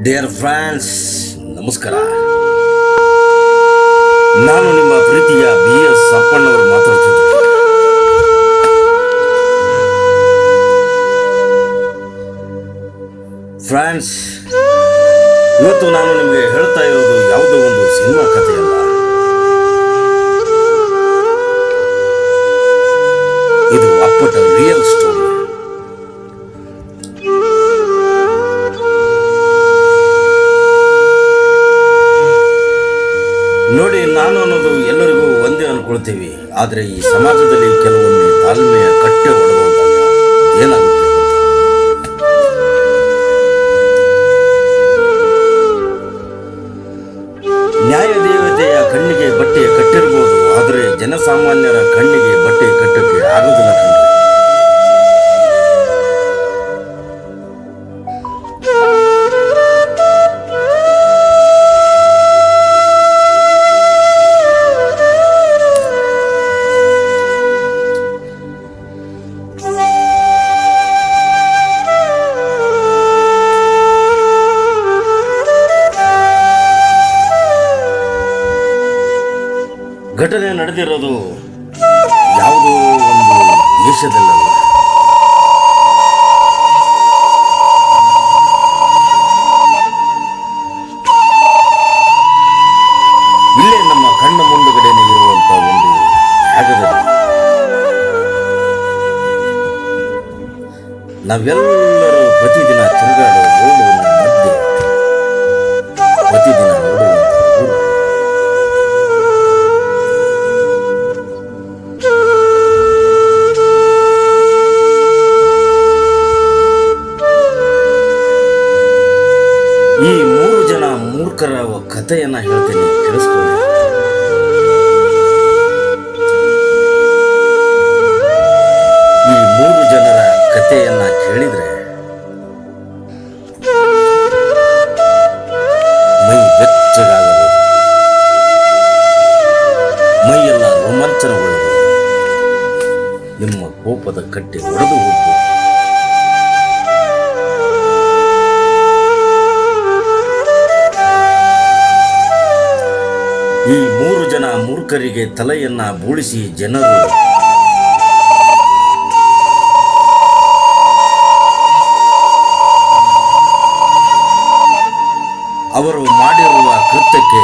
Dear friends, ನಮಸ್ಕಾರ. ನಾನು ನಿಮ್ಮ ಪ್ರೀತಿಯ BS ಅಪ್ಪಣ್ಣವರು ಮಾತಾಡ್ತಿದ್ದೆ. ಫ್ರೆಂಡ್ಸ್, ಇವತ್ತು ನಾನು ನಿಮಗೆ ಹೇಳ್ತಾ ಇರೋದು ಯಾವುದೋ ಒಂದು ಸಿನಿಮಾ ಕಥೆಯಲ್ಲ. ಇದು ಅಪ್ಪಟ ರಿಯಲ್ ಸ್ಟೋರಿ. ನೋಡಿ, ನಾನು ಅನ್ನೋದು ಎಲ್ಲರಿಗೂ ಒಂದೇ ಅನ್ಕೊಳ್ತೀವಿ. ಆದರೆ ಈ ಸಮಾಜದಲ್ಲಿ ಕೆಲವೊಮ್ಮೆ ತಾಳ್ಮೆಯ ಕಟ್ಟೆ ಒಡೆದಾಗ ಏನಾಗುತ್ತೆ? ನ್ಯಾಯ ದೇವತೆಯ ಕಣ್ಣಿಗೆ ಬಟ್ಟೆ ಕಟ್ಟಿರ್ಬೋದು, ಆದರೆ ಜನಸಾಮಾನ್ಯರ ಕಣ್ಣಿಗೆ ಬಟ್ಟೆ ಕಟ್ಟಕ್ಕೆ ಆಗೋದಿಲ್ಲ ಕಣ್ರಿ. ಘಟನೆ ನಡೆದಿರೋದು ಯಾವುದೋ ಒಂದು ದೇಶದಲ್ಲಲ್ಲ, ಇಲ್ಲೇ ನಮ್ಮ ಕಣ್ಣ ಮುಂದುಗಡೆನೆ ಇರುವಂತ ಒಂದು ಜಾಗದಲ್ಲಿ. ನಾವೆಲ್ಲರೂ ಪ್ರತಿದಿನ ತಿರುಗಾಡುವ ರೋಡುಗಳ ಮಧ್ಯೆ, ಪ್ರತಿದಿನ ನೋಡುವಂತ ಊರು. ಈ 3 ಜನ ಮೂರ್ಖರ ಕಥೆಯನ್ನ ಹೇಳ್ತೀನಿ, ಕೇಳಿಸ್ಕೊಳ್ಳಿ. ಈ 3 ಜನರ ಕಥೆಯನ್ನ ಕೇಳಿದ್ರೆ ಮೈ ಬೆಚ್ಚಗಾಗಬಹುದು, ಮೈಯೆಲ್ಲ ರೋಮಾಂಚನಗೊಳ್ಳಬಹುದು, ನಿಮ್ಮ ಕೋಪದ ಕಟ್ಟೆ ಒಡೆದು ಹೋಗ್ಬೋದು. ಈ 3 ಜನ ಮೂರ್ಖರಿಗೆ ತಲೆಯನ್ನ ಬೋಳಿಸಿ ಜನರು ಅವರು ಮಾಡಿರುವ ಕೃತ್ಯಕ್ಕೆ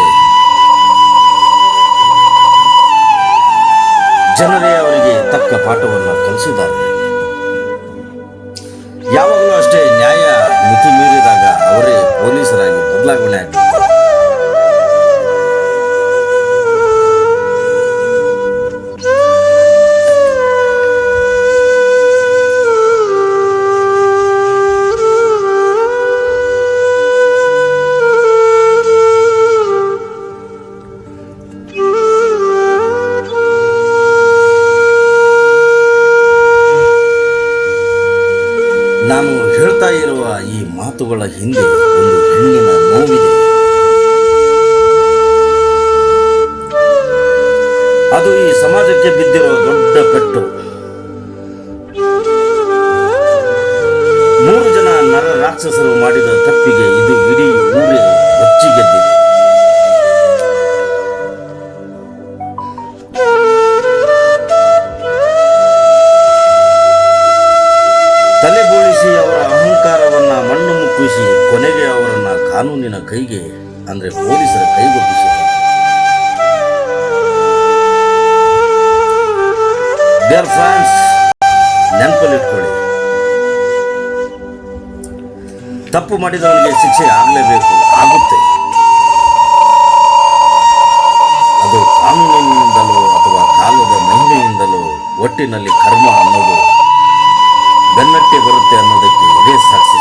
ಜನರೇ ಅವರಿಗೆ ತಕ್ಕ ಪಾಠವನ್ನು ಕಲಿಸಿದ್ದಾರೆ. ಯಾವಾಗಲೂ ಅಷ್ಟೇ, ನ್ಯಾಯ ಮಿತಿ ಮೀರಿದಾಗ ಅವರೇ ಪೊಲೀಸರಾಗಿ ಬದಲಾವಣೆ ಆಗ್ತಾರೆ. ನಾನು ಹೇಳ್ತಾ ಇರುವ ಈ ಮಾತುಗಳ ಹಿಂದೆ ಒಂದು ಹೆಣ್ಣಿನ ನೋವಿದೆ. ಅದು ಈ ಸಮಾಜಕ್ಕೆ ಬಿದ್ದಿರೋ ದೊಡ್ಡ ಪೆಟ್ಟು. 3 ಜನ ನರ ರಾಕ್ಷಸರು ಮಾಡಿದ ತಪ್ಪಿಗೆ ಇದು ಇಡೀ ಊರೇ ಹೊಚ್ಚಿಗೆದ್ದಿದೆ. ತಲೆ ಬೋಳಿಸಿ ಅವರ ಅಹಂಕಾರವನ್ನ ಮಣ್ಣು ಮುಕ್ಕಿಸಿ ಕೊನೆಗೆ ಅವರನ್ನ ಕಾನೂನಿನ ಕೈಗೆ, ಅಂದ್ರೆ ಪೊಲೀಸರ ಕೈಗೊಪ್ಪಿಸಿ. ಡಿಯರ್ ಫ್ರೆಂಡ್ಸ್, ನೆನಪಲ್ಲಿಟ್ಕೊಳ್ಳಿ, ತಪ್ಪು ಮಾಡಿದವನಿಗೆ ಶಿಕ್ಷೆ ಆಗಲೇಬೇಕು, ಆಗುತ್ತೆ. ಅದು ಕಾನೂನಿನಿಂದಲೋ ಅಥವಾ ಕಾಲದ ಮಹಿಮೆಯಿಂದಲೋ, ಒಟ್ಟಿನಲ್ಲಿ ಕರ್ಮ ಅನ್ನೋದು ಬೆನ್ನಟ್ಟಿ ಬರುತ್ತೆ ಅನ್ನೋದಕ್ಕೆ ಇದೇ ಸಾಕ್ಷಿ.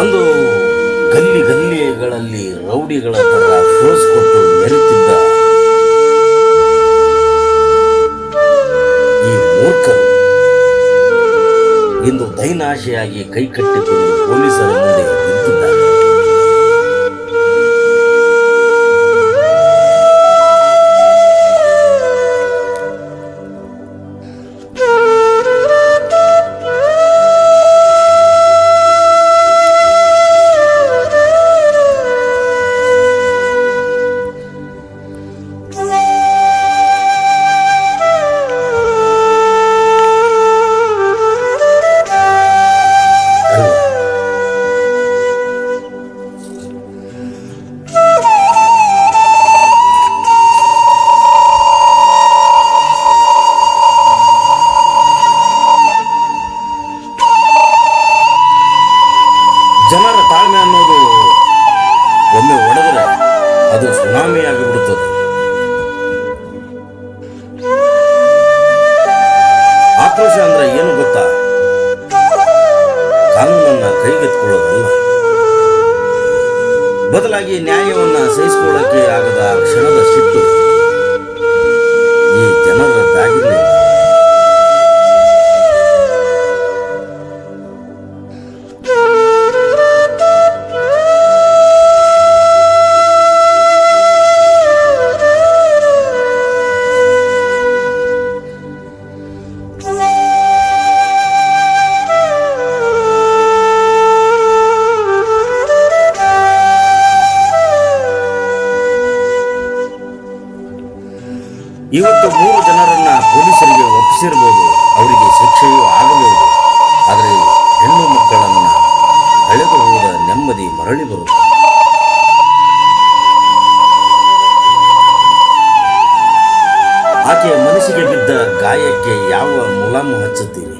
ಅಂದು ಗಲ್ಲಿಗಳಲ್ಲಿ ರೌಡಿಗಳ ತರ ಫೋರ್ಸ್ ಕೊಟ್ಟು ಮೆರೆತಿದ್ದ ಮೈನಾಶೆಯಾಗಿ ಕೈಕಟ್ಟಿಕೊಂಡು ಪೊಲೀಸರ ಮುಂದೆ ನಿಂತಿದ್ದಾರೆ. ಜನರ ತಾಳ್ಮೆ ಅನ್ನೋದು ಒಮ್ಮೆ ಒಡೆದರೆ ಅದು ಸುನಾಮಿಯಾಗಿ ಬಿಡುತ್ತದೆ. ಆಕ್ರೋಶ ಅಂದ್ರೆ ಏನು ಗೊತ್ತಾ? ಕಾನೂನನ್ನ ಕೈಗೆತ್ತಿಕೊಳ್ಳೋದಲ್ಲ, ಬದಲಾಗಿ ನ್ಯಾಯವನ್ನ ಸಹಿಸಿಕೊಳ್ಳಕ್ಕೆ ಆಗದ ಕ್ಷಣದ ಸಿಟ್ಟು ಈ ಜನರ ದಾಗಿರಲಿಲ್ಲ. ಇವತ್ತು 3 ಜನರನ್ನ ಪೊಲೀಸರಿಗೆ ಒಪ್ಪಿಸಿರಬಹುದು, ಅವರಿಗೆ ಶಿಕ್ಷೆಯೂ ಆಗಬಹುದು. ಆದರೆ ಹೆಣ್ಣು ಮಕ್ಕಳನ್ನ ಕಳೆದು ಹೋದ ನೆಮ್ಮದಿ ಮರಳಿ ಬರುತ್ತೆ. ಆಕೆಯ ಮನಸ್ಸಿಗೆ ಬಿದ್ದ ಗಾಯಕ್ಕೆ ಯಾವ ಮುಲಾಮು ಹಚ್ಚುತ್ತೀರಿ?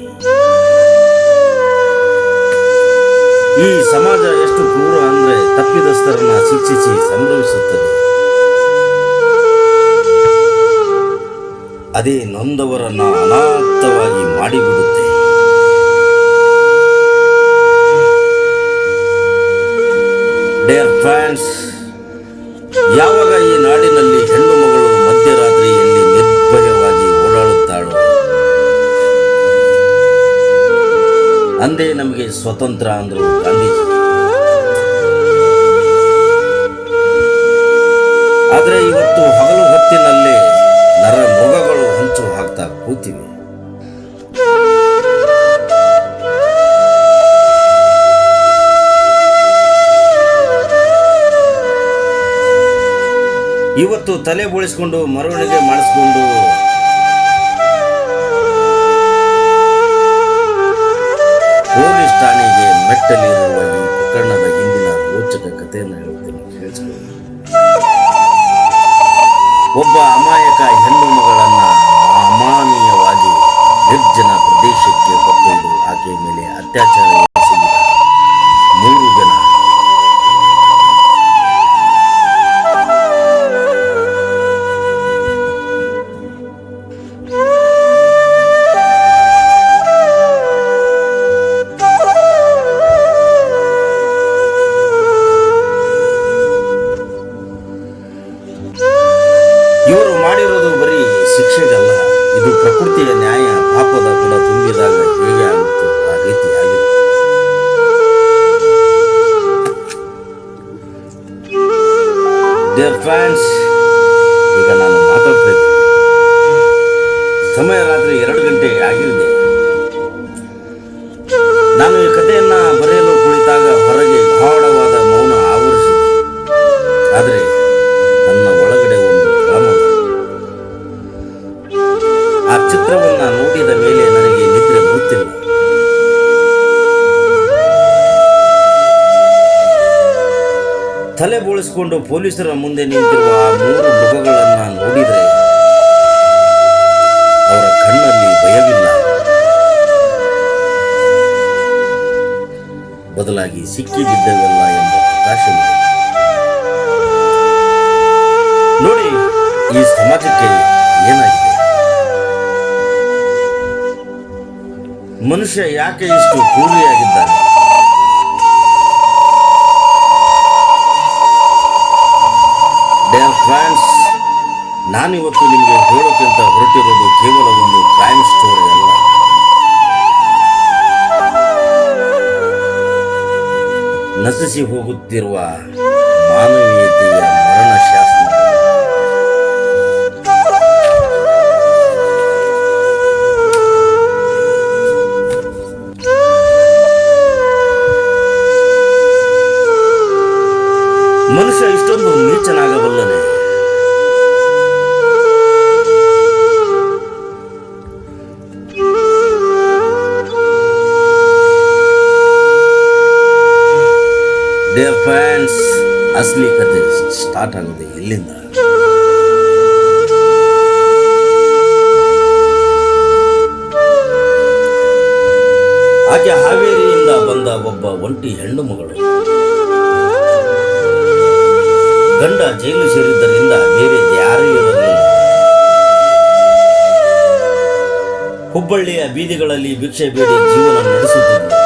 ಈ ಸಮಾಜ ಎಷ್ಟು ಕ್ರೂರ ಅಂದ್ರೆ ತಪ್ಪಿದಸ್ಥರನ್ನ ಶಿಕ್ಷಿಸಿ ಸಂಭ್ರಮಿಸುತ್ತದೆ. ಅದೇ ನೊಂದವರನ್ನ ಅನಾಥವಾಗಿ ಮಾಡಿಬಿಡುತ್ತೆ. ಡಿಯರ್ ಫ್ರೆಂಡ್ಸ್, ಯಾವಾಗ ಈ ನಾಡಿನಲ್ಲಿ ಹೆಣ್ಣು ಮಗಳು ಮಧ್ಯರಾತ್ರಿಯಲ್ಲಿ ನಿರ್ಭಯವಾಗಿ ಓಡಾಡುತ್ತಾಳೋ ಅಂದೇ ನಮಗೆ ಸ್ವತಂತ್ರ ಅಂದ್ರು ಗಾಂಧೀಜಿ. ಆದರೆ ಇವತ್ತು ಹಗಲು ಹೊತ್ತಿನಲ್ಲೇ ನರ ಮೃಗಗಳು ಹಂಚು ಹಾಕ್ತಾ ಕೂತಿವೆ. ಇವತ್ತು ತಲೆ ಬೋಳಿಸಿಕೊಂಡು ಮೆರವಣಿಗೆ ಮಾಡಿಸಿಕೊಂಡು ಪೊಲೀಸ್ ಠಾಣೆಗೆ ಮೆಟ್ಟಲಿರುವ ಈ ಪ್ರಕರಣದ ಹಿಂದಿನ ರೋಚಕ ಕಥೆಯನ್ನು ಹೇಳ್ತೀನಿ, ಕೇಳಿಸ್ಕೊಳ್ಳಿ. ಒಬ್ಬ ಅಮಾಯಕ ಹೆಣ್ಣು ಮಗಳನ್ನ ಅಮಾನೀಯವಾಗಿ ನಿರ್ಜನ ಪ್ರದೇಶಕ್ಕೆ ಹೊತ್ತೊಯ್ದು ಆಕೆಯ ಮೇಲೆ ಅತ್ಯಾಚಾರ ಎಸಗಿದ 3 ಜನ. ಇವರು ಮಾಡಿರೋದು ಬರೀ ಶಿಕ್ಷೆಗಲ್ಲ, ಇದು ಪ್ರಕೃತಿಯ ನ್ಯಾಯ. ಪಾಪದ ಕೂಡ ತುಂಬಿದಾಗ ಹೇಗೆ ಆಗುತ್ತೋ ಆ ರೀತಿ ಆಗಿದೆ. ಡಿಯರ್ ಫ್ರೆಂಡ್ಸ್, ಈಗ ನಾನು ಮಾತಾಡ್ತಾ ಇದ್ದೀನಿ. ಸಮಯ ರಾತ್ರಿ 2 ಗಂಟೆ ಆಗಿರದೆ. ನಾನು ಈ ಕಥೆಯನ್ನ ಬರೆಯಲು ಕುಳಿತಾಗ ಹೊರಗೆ ಗಾಢವಾದ ಮೌನ ಆವರಿಸಿದೆ. ಆದರೆ ನನ್ನ ಒಳಗಡೆ ಒಂದು ಕ್ರಮದ ಆ ಚಿತ್ರವನ್ನ ನೋಡಿದ ಮೇಲೆ ನನಗೆ ನಿದ್ರೆ ಬರುತ್ತಿಲ್ಲ. ತಲೆ ಬೋಳಿಸಿಕೊಂಡು ಪೊಲೀಸರ ಮುಂದೆ ನಿಂತಿರುವ ಆ 3 ಮೃಗಗಳನ್ನ ನೋಡಿದರೆ ಅವರ ಕಣ್ಣಲ್ಲಿ ಭಯವಿಲ್ಲ, ಬದಲಾಗಿ ಸಿಕ್ಕಿ ಬಿದ್ದವೆಲ್ಲ ಎಂಬ ಪ್ರಕಾಶವಿದೆ. ನೋಡಿ, ಈ ಸಮಾಜಕ್ಕೆ ಏನಾಗಿದೆ? ಮನುಷ್ಯ ಯಾಕೆ ಇಷ್ಟು ಕ್ರೂರಿಯಾಗಿದ್ದಾನೆ? ಡಿಯರ್ ಫ್ರೆಂಡ್ಸ್, ನಾನಿವತ್ತು ನಿಮಗೆ ಹೇಳೋಕ್ಕಿಂತ ಹೊರಟಿರೋದು ಕೇವಲ ಒಂದು ಕ್ರೈಮ್ ಸ್ಟೋರಿ ಅಲ್ಲ. ನಶಿಸಿ ಹೋಗುತ್ತಿರುವ ಮಾನವೀಯತೆಯ ಮರಣಶಾಸ್ತ್ರ. ಮನುಷ್ಯ ಇಷ್ಟೊಂದು ನೀಚನಾಗಬಲ್ಲನೆ? Dear friends, ಅಸಲಿ ಕತೆ ಸ್ಟಾರ್ಟ್ ಆಗಿದೆ ಇಲ್ಲಿಂದ. ಆಕೆ ಹಾವೇರಿಯಿಂದ ಬಂದ ಒಬ್ಬ ಒಂಟಿ ಹೆಣ್ಣು ಮಗಳು. ಗಂಡ ಜೈಲು ಸೇರಿದ್ದರಿಂದ ಬೇರೆ ಯಾರೂ ಇರಲಿಲ್ಲ. ಹುಬ್ಬಳ್ಳಿಯ ಬೀದಿಗಳಲ್ಲಿ ಭಿಕ್ಷೆ ಬೇಡಿ ಜೀವನ ನಡೆಸುತ್ತಿದ್ದರು.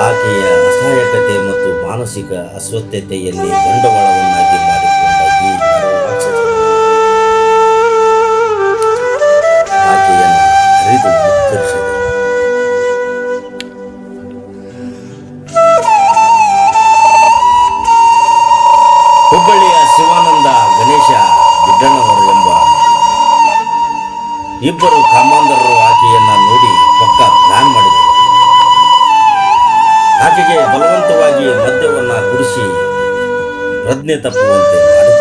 ಆಕೆಯ ಅಸಹಾಯಕತೆ ಮತ್ತು ಮಾನಸಿಕ ಅಸ್ವಸ್ಥತೆಯಲ್ಲಿ ಬಂಡವಾಳವನ್ನಾಗಿ ಮಾಡಿಕೊಂಡ ಈ ರಾಕ್ಷಸ ಆಕೆಯನ್ನು ಹರಿದು ಮುಕ್ಕರಿಸಿದರು. ಹುಬ್ಬಳ್ಳಿಯ ಶಿವಾನಂದ ಗಣೇಶ ಬಿಡ್ಡಣ್ಣವರು ಎಂಬ ಇಬ್ಬರು ಕಾಮಾಂಧರರು ಆಕೆಯನ್ನ ನೋಡಿ ಪಕ್ಕ ಪ್ಲಾನ್ ಮಾಡಿದರು. ಆಕೆಗೆ ಬಲವಂತವಾಗಿ ಮದ್ಯವನ್ನ ಕುಡಿಸಿ ಪ್ರಜ್ಞೆ ತಪ್ಪುವಂತೆ ಮಾಡಿದರು.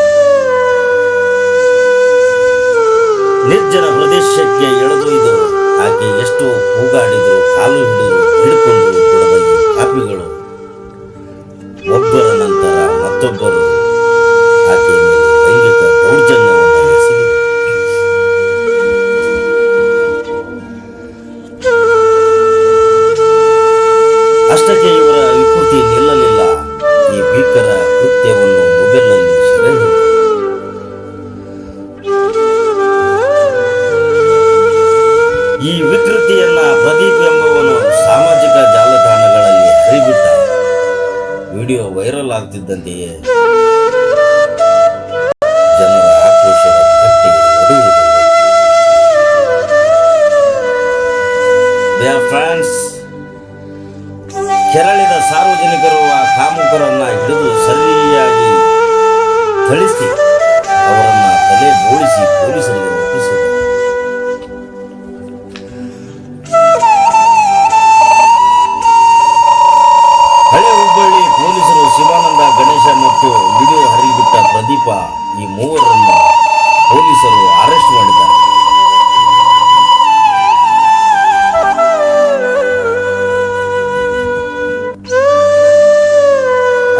ನಿರ್ಜನ ಪ್ರದೇಶಕ್ಕೆ ಎಳೆದೊಯ್ದು ಆಕೆ ಎಷ್ಟು ಕೂಗಾಡಿದ್ರು ಕಾಲು ಹಿಡಿದುಕೊಂಡು ಬಿಡದ ಈ ಪಾಪಿಗಳು ಒಬ್ಬರ ನಂತರ ಮತ್ತೊಬ್ಬರು ಆಕೆಯ ಮೇಲೆ ಲೈಂಗಿಕ ದೌರ್ಜನ್ಯವನ್ನು ಎಸಗಿದರು. ಅಷ್ಟಕ್ಕೆ ಇವರ ವಿಕೃತಿ ನಿಲ್ಲಲಿಲ್ಲ. ಈ ಭೀಕರ ಕೃತ್ಯವನ್ನು ಮೊಬೈಲ್ನಲ್ಲಿ ಸೆರೆ ಹಿಡಿದರು. ಈ ವಿಕೃತಿಯನ್ನ ಪ್ರದೀಪ್ ಎಂಬುವನು ಸಾಮಾಜಿಕ ಜಾಲತಾಣಗಳಲ್ಲಿ ಹರಿಬಿಟ್ಟ. ವಿಡಿಯೋ ವೈರಲ್ ಆಗ್ತಿದ್ದಂತೆಯೇ ಜನರ ಆಕ್ರೋಶದ ಕಟ್ಟಿ ಒಡೆಯುವುದು. ಫ್ರಾನ್ಸ್ ಕೆರಳಿದ ಸಾರ್ವಜನಿಕರು ಆ ಕಾಮುಕರನ್ನ ಹಿಡಿದು ಸರಿಯಾಗಿ ಥಳಿಸಿ ಅವರನ್ನ ತಲೆ ಬೋಳಿಸಿ ಪೊಲೀಸರಿಗೆ ಒಪ್ಪಿಸಿದರು. ಹಳೆ ಹುಬ್ಬಳ್ಳಿ ಪೊಲೀಸರು ಶಿವಾನಂದ ಗಣೇಶ ಮತ್ತು ವಿಡಿಯೋ ಹರಿಬಿಟ್ಟ ಪ್ರದೀಪ ಈ ಮೂವರನ್ನು ಪೊಲೀಸರು ಅರೆಸ್ಟ್ ಮಾಡಿದ್ದಾರೆ.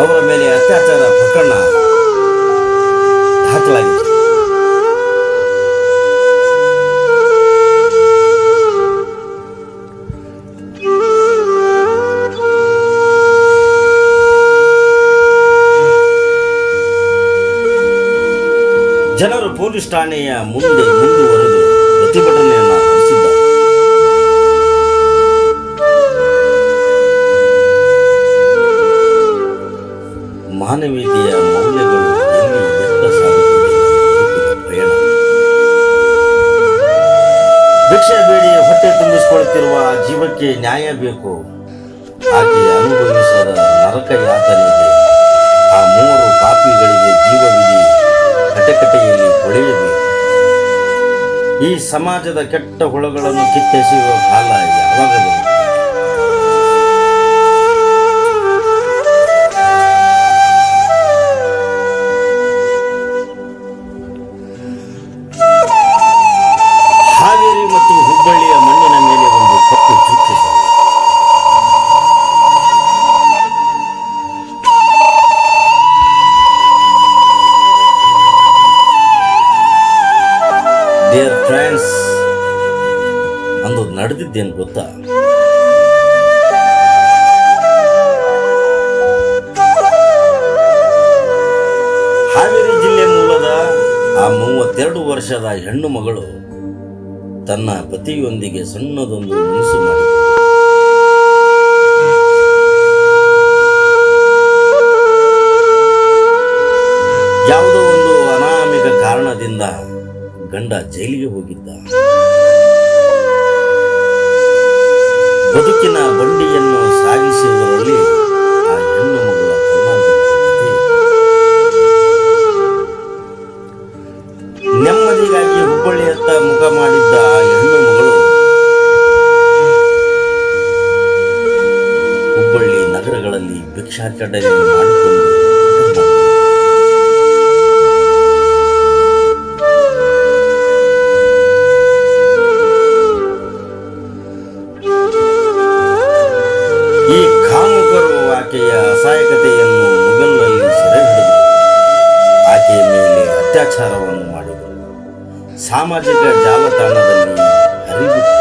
ಅವರ ಮೇಲೆ ಅತ್ಯಾಚಾರ ಪ್ರಕರಣ ದಾಖಲಾಗಿದೆ. ಜನರು ಪೊಲೀಸ್ ಠಾಣೆಯ ಮುಂದುವರೆದು ಪ್ರತಿಭಟನೆಯನ್ನು ನಡೆಸಿದ್ದಾರೆ. ಮಾನವೀಯತೆಯ ಮೌಲ್ಯಗಳು ಎಲ್ಲಿ ಎತ್ತ ಸಾಗುತ್ತಿದೆ ಪ್ರಯಾಣ. ಭಿಕ್ಷೆ ಬೇಡಿ ಹೊಟ್ಟೆ ತುಂಬಿಸಿಕೊಳ್ಳುತ್ತಿರುವ ಜೀವಕ್ಕೆ ನ್ಯಾಯ ಬೇಕು. ಆಕೆ ಅನುಭವಿಸದ ನರಕ ಯಾತನೆಗೆ ಆ ಮೂವರು ಪಾಪಿಗಳಿಗೆ ಜೀವವಿಧಿ ಕಟಕಟೆಯಲ್ಲಿ ಹೊಳೆಯಬೇಕು. ಈ ಸಮಾಜದ ಕೆಟ್ಟ ಹುಳಗಳನ್ನು ಕಿತ್ತೆಸೆಯುವ ಕಾಲ ಯಾವಾಗಲೂ. ಹಾವೇರಿ ಮತ್ತು ಹುಬ್ಬಳ್ಳಿಯ ಮಣ್ಣಿನ ಮೇಲೆ ಒಂದು ಕಪ್ಪು ಚುಕ್ಕೆ. ಡಿಯರ್ ಫ್ರೆಂಡ್ಸ್, ಅಂದು ನಡೆದಿದ್ದೇನು ಗೊತ್ತಾ? ಹಾವೇರಿ ಜಿಲ್ಲೆ ಮೂಲದ ಆ 32 ವರ್ಷದ ಹೆಣ್ಣು ಮಗಳು ತನ್ನ ಪತಿಯೊಂದಿಗೆ ಸಣ್ಣದೊಂದು ಮುನಿಸು ಮಾಡಿತು. ಯಾವುದೋ ಒಂದು ಅನಾಮಿಕ ಕಾರಣದಿಂದ ಗಂಡ ಜೈಲಿಗೆ ಹೋಗಿದ್ದ. ಬದುಕಿನ ಬಂಡಿಯನ್ನು ಸಾಗಿಸುವವರಲ್ಲಿ ಆ ಹೆಣ್ಣು ಮಗಳ ಕಲ್ಲಾಂತರತೆ. ನೆಮ್ಮದಿಗಾಗಿ ಹುಬ್ಬಳ್ಳಿಯತ್ತ ಮುಖ ಮಾಡಿದ್ದ ಆ ಹೆಣ್ಣು ಮಗಳು ಹುಬ್ಬಳ್ಳಿ ನಗರಗಳಲ್ಲಿ ಭಿಕ್ಷಾಟನೆ ಮಾಡಿಕೊಂಡು ಈ ಕಾಮುಕರು ಆಕೆಯ ಅಸಹಾಯಕತೆಯನ್ನು ಮುಗಲ್ನಲ್ಲಿ ಸೆರೆ ಹಿಡಿದು ಆಕೆಯ ಮೇಲೆ ಅತ್ಯಾಚಾರವನ್ನು ಮಾಡಿದರು. ಸಾಮಾಜಿಕ ಜಾಲತಾಣದಲ್ಲಿ ಹರಿಬಿಟ್ಟು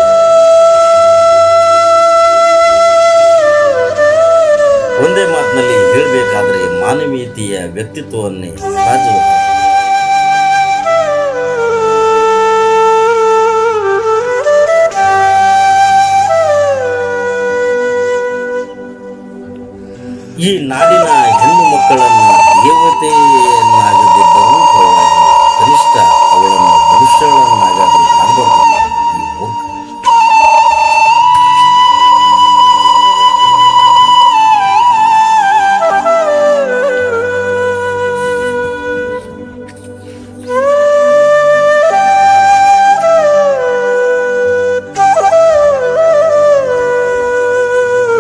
ಒಂದೇ ಮಾತಿನಲ್ಲಿ ಹೇಳಬೇಕಾದ್ರೆ ಮಾನವೀಯತೆಯ ವ್ಯಕ್ತಿತ್ವವನ್ನೇ ರಾಜು. ಈ ನಾಡಿನ ಹೆಣ್ಣು ಮಕ್ಕಳನ್ನು ದೇವತೆಯನ್ನಾಗದಿದ್ದರೂ ಪರವಾಗಿಲ್ಲ, ಕನಿಷ್ಠ ಅವಳನ್ನು ಮನುಷ್ಯಳನ್ನಾಗಾದರೂ ಕಾಣಬಾರದು. ಈ ಮೂರ್ಖ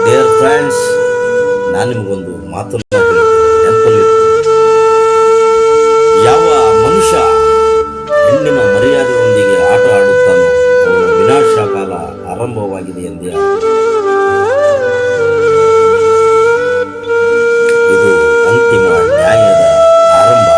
ಡಿಯರ್ ಫ್ರೆಂಡ್ಸ್, ನಾನು ನಿಮಗೊಂದು ಮಾತನ್ನು ಹೇಳ್ತೀನಿ, ನೆನಪಲ್ಲಿ ಯಾವ ಮನುಷ್ಯ ಹೆಣ್ಣಿನ ಮರ್ಯಾದೆಯೊಂದಿಗೆ ಆಟ ಆಡುತ್ತಾನೋ ಅವನ ವಿನಾಶ ಕಾಲ ಆರಂಭವಾಗಿದೆ ಎಂದೇ. ಇದು ಅಂತಿಮ ನ್ಯಾಯದ ಆರಂಭ.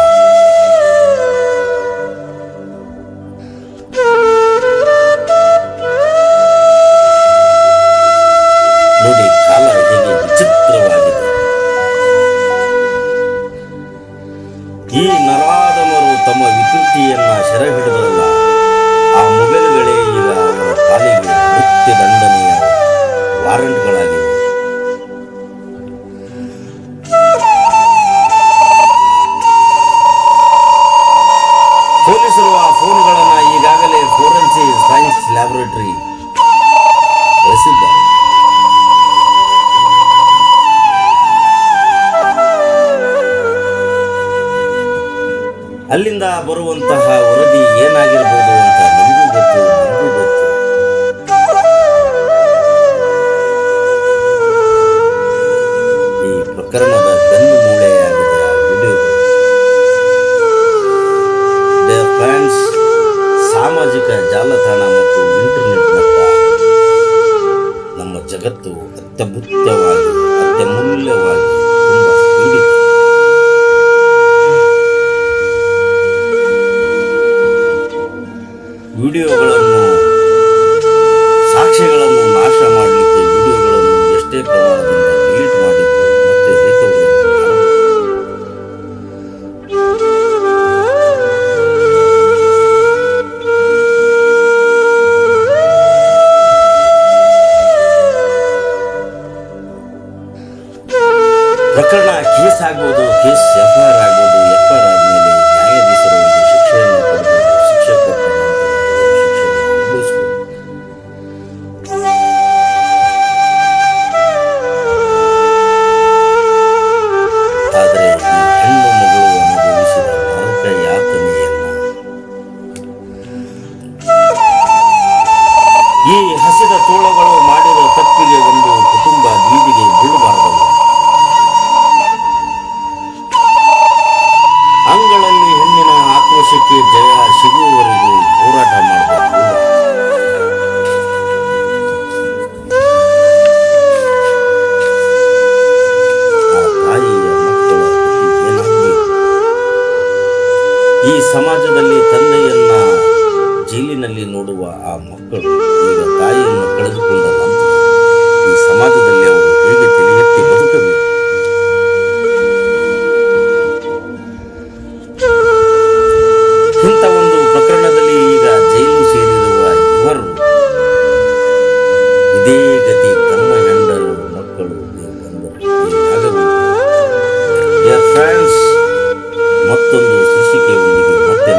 ನೋಡಿ, ಕಾಲ ಹೇಗೆ ವಿಚಿತ್ರವಾಗಿದೆ. ಈ ನರಾಧಮರು ತಮ್ಮ ವಿಕೃತಿಯನ್ನ ಸೆರೆ ಹಿಡಿದರಲ್ಲ, ಆ ಮೊಬೈಲ್ಗಳೇ ಈಗ ಅವರ ಪಾಲಿಗೆ ಮೃತ್ಯು ದಂಡನೆಯ ವಾರಂಟ್ಗಳಾಗಿವೆ. ಪೊಲೀಸರು ಆ ಫೋನ್ಗಳನ್ನು ಈಗಾಗಲೇ ಫೋರೆನ್ಸಿಕ್ ಸೈನ್ಸ್ ಲ್ಯಾಬೊರೇಟರಿ ಕಳಿಸಿದ್ದಾರೆ. ಅಲ್ಲಿಂದ ಬರುವಂತಹ ವರದಿ ಏನಾಗಿರ್ಬೋದು ಅಂತ ನಿಮಗೂ ಗೊತ್ತು, ನಮಗೂ ಗೊತ್ತು. ಈ ಪ್ರಕರಣದ ಬೆನ್ನು ಮೂಳೆಯಾಗಿದೆ ಆ ವಿಡಿಯೋಗಳು. ಡಿಯರ್ ಫ್ರೆಂಡ್ಸ್, ಸಾಮಾಜಿಕ ಜಾಲತಾಣ ಮತ್ತು ಇಂಟರ್ನೆಟ್ನತ್ತ ನಮ್ಮ ಜಗತ್ತು ಅತ್ಯಮೂಲ್ಯವಾಗಿ ತುಂಬ ಸ್ಪೀಡಿದೆ. ವಿಡಿಯೋಗಳನ್ನು, ಸಾಕ್ಷ್ಯಗಳನ್ನು ನಾಶ ಮಾಡಲಿಕ್ಕೆ ವಿಡಿಯೋಗಳನ್ನು ಎಷ್ಟೇ ಪ್ರಮಾಣದಿಂದ ಡಿಲೀಟ್ ಮಾಡಿದ್ದು ಮತ್ತೆ ರಿಕವರಿ ಪ್ರಕರಣ ಕೇಸ್ ಆಗ್ಬೋದು, ಕೇಸ್ FIR ಆಗ್ಬೋದು. FIR ಆದಮೇಲೆ ನ್ಯಾಯಾಧೀಶರು ಒಂದು ಶಿಕ್ಷೆಯನ್ನು ಕೊಡಬಹುದು. ಶಿಕ್ಷೆ ಕೊಟ್ಟ ನಂತರ ಆದರೆ ಈ ಹೆಣ್ಣು ಮಗಳು ಅನುಭವಿಸಿದ ನರಕ ಯಾತನೆಯನ್ನ, ಈ ಹಸಿದ ತೋಳಗಳು ಮಾಡಿದ ತಪ್ಪಿಗೆ ಒಂದು ಕುಟುಂಬ ಬೀದಿಗೆ ಬೀಳಬಾರದಲ್ಲ. ಅಂಗಳಲ್ಲಿ ಹೆಣ್ಣಿನ ಆಕ್ರೋಶಕ್ಕೆ ಜಯ ಸಿಗುವವರೆಗೂ ಹೋರಾಟ ಮಾಡಬೇಕು. ಆ ತಾಯಿಯ ಮಕ್ಕಳ ಸ್ಥಿತಿ ಏನಾಗಬೇಕು? ಈ ಸಮಾಜದಲ್ಲಿ ತಂದೆಯನ್ನ ಜೈಲಿನಲ್ಲಿ ನೋಡುವ ಆ ಮಕ್ಕಳು ಈಗ ತಾಯಿಯನ್ನು ಕಳೆದುಕೊಂಡ ನಂತರ ಈ ಸಮಾಜದಲ್ಲಿ ಅವರು ಹೇಗೆ ತಲೆ ಎತ್ತಿ ಬದುಕಬೇಕು? ಇಂಥ ಒಂದು ಪ್ರಕರಣದಲ್ಲಿ ಈಗ ಜೈಲು ಸೇರಿರುವ ಇವರು ಇದೇ ಗತಿ ತಮ್ಮ ಹೆಂಡರು ಮಕ್ಕಳು ಬಂದರು. ಫ್ರೆಂಡ್ಸ್, ಮತ್ತೊಂದು ಶೀರ್ಷಿಕೆಯೊಂದಿಗೆ ಮತ್ತೆ